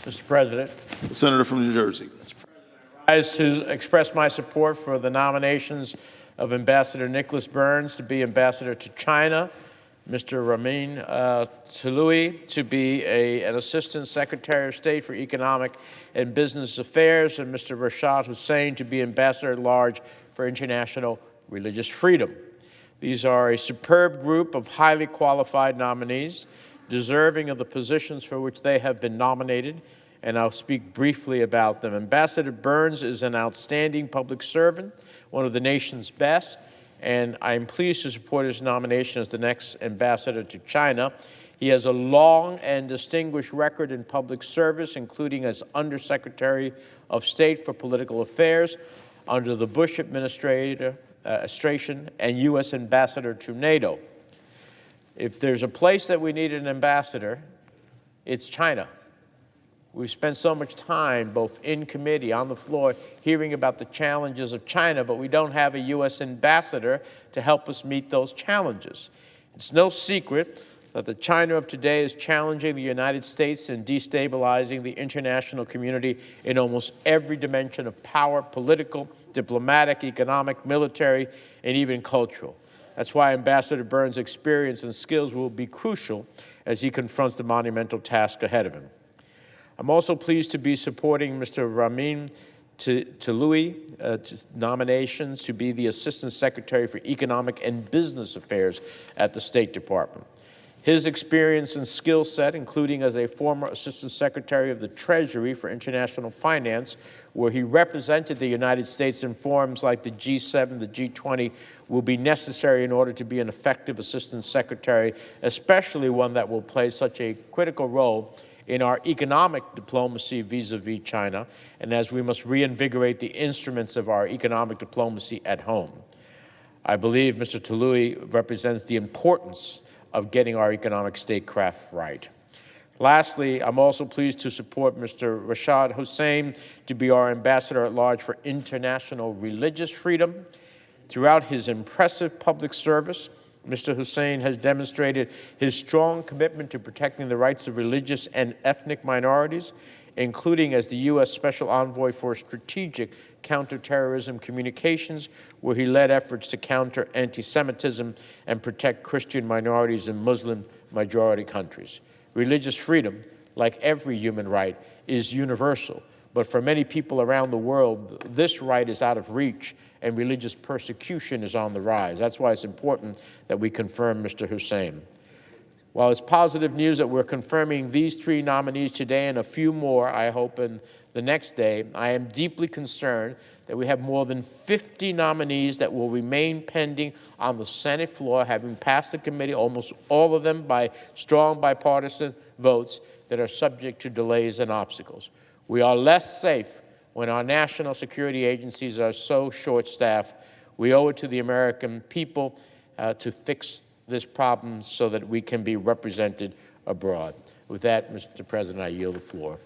Mr. President, The senator from New Jersey. I rise to express my support for the nominations of Ambassador Nicholas Burns to be ambassador to China, Mr. Ramin Toloui to be an Assistant Secretary of State for Economic and Business Affairs, and Mr. Rashad Hussain to be Ambassador at Large for International Religious Freedom. These are a superb group of highly qualified nominees, deserving of the positions for which they have been nominated, and I'll speak briefly about them. Ambassador Burns is an outstanding public servant, one of the nation's best, and I'm pleased to support his nomination as the next ambassador to China. He has a long and distinguished record in public service, including as Undersecretary of State for Political Affairs under the Bush administration and U.S. ambassador to NATO. If there's a place that we need an ambassador, it's China. We've spent so much time, both in committee, on the floor, hearing about the challenges of China, but we don't have a U.S. ambassador to help us meet those challenges. It's no secret that the China of today is challenging the United States and destabilizing the international community in almost every dimension of power, political, diplomatic, economic, military, and even cultural. That's why Ambassador Burns' experience and skills will be crucial as he confronts the monumental task ahead of him. I'm also pleased to be supporting Mr. Ramin Toloui nominations to be the Assistant Secretary for Economic and Business Affairs at the State Department. His experience and skill set, including as a former Assistant Secretary of the Treasury for International Finance, where he represented the United States in forums like the G7, the G20, will be necessary in order to be an effective Assistant Secretary, especially one that will play such a critical role in our economic diplomacy vis-a-vis China, and as we must reinvigorate the instruments of our economic diplomacy at home. I believe Mr. Toloui represents the importance of getting our economic statecraft right. Lastly, I'm also pleased to support Mr. Rashad Hussain to be our Ambassador at Large for International Religious Freedom. Throughout his impressive public service, Mr. Hussain has demonstrated his strong commitment to protecting the rights of religious and ethnic minorities, including as the U.S. Special Envoy for Strategic Counterterrorism Communications, where he led efforts to counter anti-Semitism and protect Christian minorities in Muslim-majority countries. Religious freedom, like every human right, is universal. But for many people around the world, this right is out of reach, and religious persecution is on the rise. That's why it's important that we confirm Mr. Hussain. While it's positive news that we're confirming these three nominees today and a few more, I hope, in the next day, I am deeply concerned that we have more than 50 nominees that will remain pending on the Senate floor, having passed the committee, almost all of them by strong bipartisan votes, that are subject to delays and obstacles. We are less safe when our national security agencies are so short-staffed. We owe it to the American people to fix this problem so that we can be represented abroad. With that, Mr. President, I yield the floor.